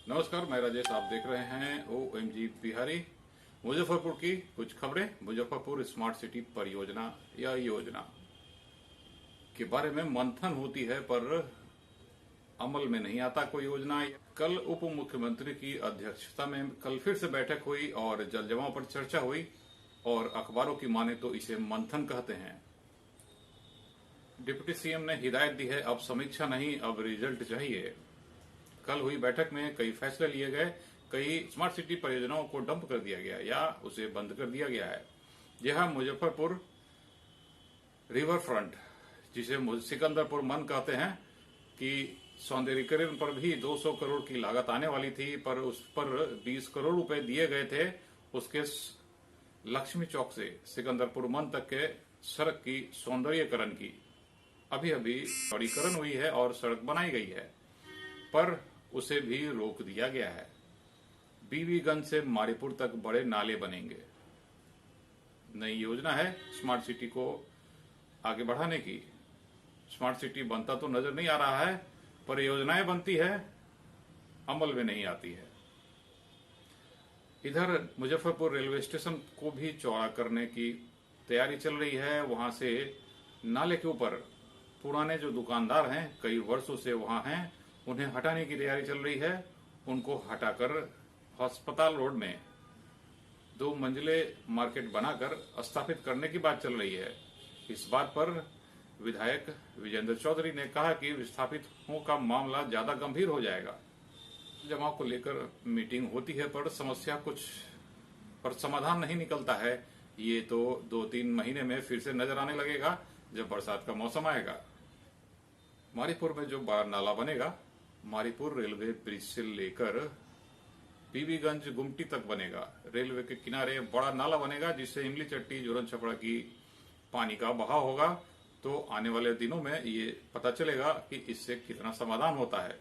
नमस्कार, मैं राजेश। आप देख रहे हैं OMG बिहारी। मुजफ्फरपुर की कुछ खबरें। मुजफ्फरपुर स्मार्ट सिटी परियोजना या योजना के बारे में मंथन होती है, पर अमल में नहीं आता कोई योजना। कल उप मुख्यमंत्री की अध्यक्षता में कल फिर से बैठक हुई और जल जमाव पर चर्चा हुई, और अखबारों की माने तो इसे मंथन कहते हैं। डिप्टी सीएम ने हिदायत दी है, अब समीक्षा नहीं, अब रिजल्ट चाहिए। कल हुई बैठक में कई फैसले लिए गए। कई स्मार्ट सिटी परियोजनाओं को डंप कर दिया गया या उसे बंद कर दिया गया है। यह मुजफ्फरपुर रिवर फ्रंट, जिसे सिकंदरपुर मन कहते हैं, कि सौंदर्यीकरण पर भी 200 करोड़ की लागत आने वाली थी, पर उस पर 20 करोड़ रुपए दिए गए थे। उसके लक्ष्मी चौक से सिकंदरपुर मन तक के सड़क की सौंदर्यीकरण की अभी चौड़ीकरण हुई है और सड़क बनाई गई है, पर उसे भी रोक दिया गया है। बीबीगंज से मारीपुर तक बड़े नाले बनेंगे। नई योजना है स्मार्ट सिटी को आगे बढ़ाने की। स्मार्ट सिटी बनता तो नजर नहीं आ रहा है, पर योजनाएं बनती है, अमल में नहीं आती है। इधर मुजफ्फरपुर रेलवे स्टेशन को भी चौड़ा करने की तैयारी चल रही है। वहां से नाले के ऊपर पुराने जो दुकानदार हैं, कई वर्षों से वहां हैं, उन्हें हटाने की तैयारी चल रही है। उनको हटाकर अस्पताल रोड में 2 मंजिले मार्केट बनाकर स्थापित करने की बात चल रही है। इस बात पर विधायक विजेंद्र चौधरी ने कहा कि विस्थापितों का मामला ज्यादा गंभीर हो जाएगा। जमाव को लेकर मीटिंग होती है, पर समस्या कुछ पर समाधान नहीं निकलता है। ये तो 2-3 महीने में फिर से नजर आने लगेगा, जब बरसात का मौसम आएगा। मारीपुर में जो बड़ा नाला बनेगा, मारीपुर रेलवे ब्रिज से लेकर बीबीगंज गुमटी तक बनेगा। रेलवे के किनारे बड़ा नाला बनेगा, जिससे इमली चट्टी जोरन छपड़ा की पानी का बहाव होगा। तो आने वाले दिनों में ये पता चलेगा कि इससे कितना समाधान होता है।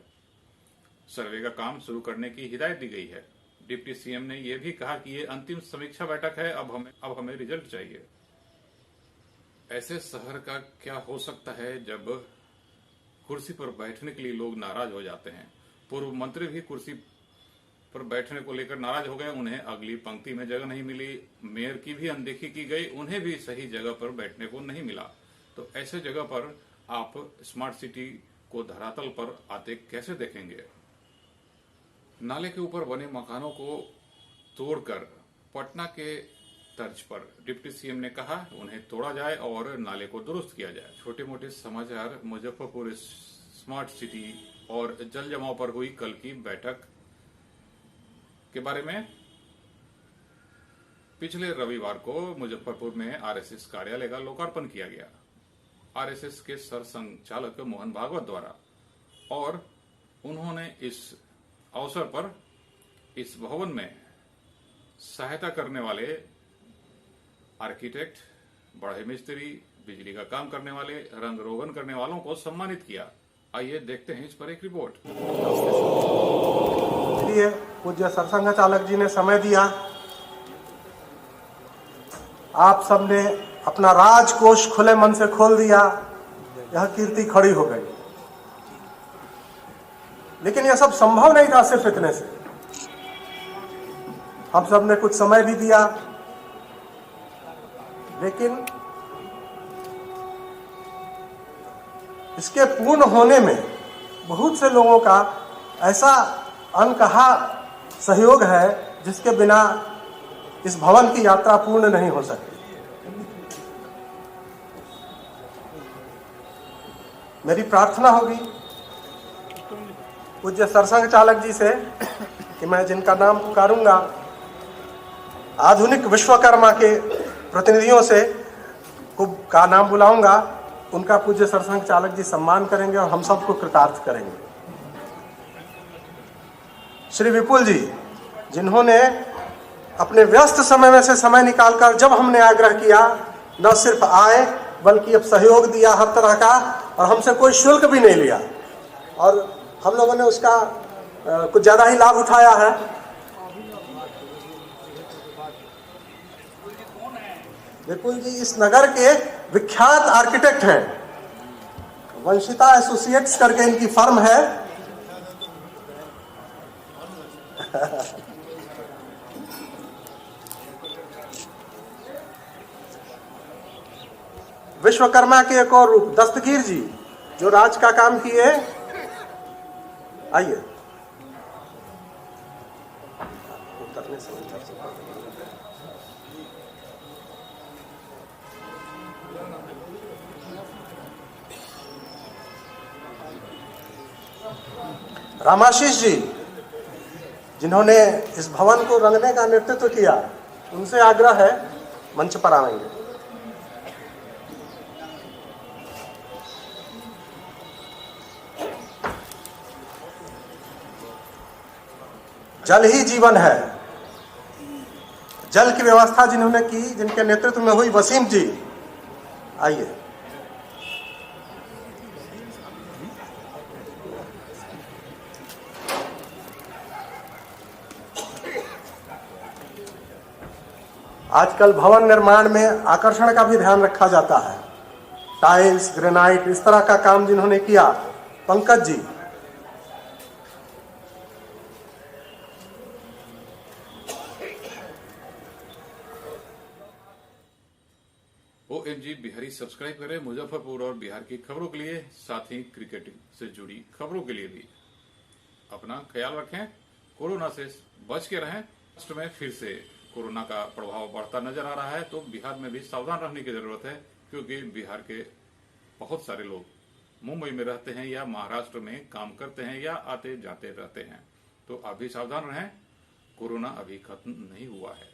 सर्वे का काम शुरू करने की हिदायत दी गई है। डिप्टी सीएम ने यह भी कहा कि ये अंतिम समीक्षा बैठक है, अब हमें रिजल्ट चाहिए। ऐसे शहर का क्या हो सकता है जब कुर्सी पर बैठने के लिए लोग नाराज हो जाते हैं। पूर्व मंत्री भी कुर्सी पर बैठने को लेकर नाराज हो गए। उन्हें अगली पंक्ति में जगह नहीं मिली। मेयर की भी अनदेखी की गई, उन्हें भी सही जगह पर बैठने को नहीं मिला। तो ऐसे जगह पर आप स्मार्ट सिटी को धरातल पर आते कैसे देखेंगे? नाले के ऊपर बने मकानों को तोड़कर पटना के तर्ज पर डिप्टी सीएम ने कहा उन्हें तोड़ा जाए और नाले को दुरुस्त किया जाए। छोटे मोटे समाचार। मुजफ्फरपुर स्मार्ट सिटी और जल जमाव पर हुई कल की बैठक के बारे में। पिछले रविवार को मुजफ्फरपुर में आरएसएस कार्यालय का लोकार्पण किया गया, आरएसएस के सरसंघचालक मोहन भागवत द्वारा, और उन्होंने इस अवसर पर इस भवन में सहायता करने वाले आर्किटेक्ट, बड़े मिस्त्री, बिजली का काम करने वाले, रंग रोगन करने वालों को सम्मानित किया। आइए देखते हैं इस पर एक रिपोर्ट। पूज्य सरसंघ चालक जी ने समय दिया। आप सबने अपना राजकोष खुले मन से खोल दिया। यह कीर्ति खड़ी हो गई। लेकिन यह सब संभव नहीं था सिर्फ इतने से। हम सब ने कुछ समय भी दिया, लेकिन इसके पूर्ण होने में बहुत से लोगों का ऐसा अनकहा सहयोग है, जिसके बिना इस भवन की यात्रा पूर्ण नहीं हो सकती। मेरी प्रार्थना होगी पूज्य सरसंघ चालक जी से कि मैं जिनका नाम पुकारूंगा, आधुनिक विश्वकर्मा के प्रतिनिधियों से का नाम बुलाऊंगा, उनका पूज्य सरसंघ चालक जी सम्मान करेंगे और हम सबको कृतार्थ करेंगे। श्री विपुल जी, जिन्होंने अपने व्यस्त समय में से समय निकालकर, जब हमने आग्रह किया, न सिर्फ आए बल्कि अब सहयोग दिया हर तरह का, और हमसे कोई शुल्क भी नहीं लिया, और हम लोगों ने उसका कुछ ज्यादा ही लाभ उठाया है। विपुल जी इस नगर के विख्यात आर्किटेक्ट हैं। वंशिता एसोसिएट्स करके इनकी फर्म है। विश्वकर्मा के एक और रूप दस्तगीर जी, जो राज का काम किए। आइए उतरने से रामाशीष जी, जिन्होंने इस भवन को रंगने का नेतृत्व किया, उनसे आग्रह है मंच पर आएंगे। जल ही जीवन है, जल की व्यवस्था जिन्होंने की, जिनके नेतृत्व में हुई, वसीम जी आइए। आजकल भवन निर्माण में आकर्षण का भी ध्यान रखा जाता है। टाइल्स, ग्रेनाइट, इस तरह का काम जिन्होंने किया, पंकज जी। ONG बिहारी सब्सक्राइब करें मुजफ्फरपुर और बिहार की खबरों के लिए, साथ ही क्रिकेट से जुड़ी खबरों के लिए भी। अपना ख्याल रखें, कोरोना से बच के रहें। राष्ट्र में फिर से कोरोना का प्रभाव बढ़ता नजर आ रहा है, तो बिहार में भी सावधान रहने की जरूरत है, क्योंकि बिहार के बहुत सारे लोग मुंबई में रहते हैं या महाराष्ट्र में काम करते हैं या आते जाते रहते हैं। तो आप भी सावधान रहें, कोरोना अभी खत्म नहीं हुआ है।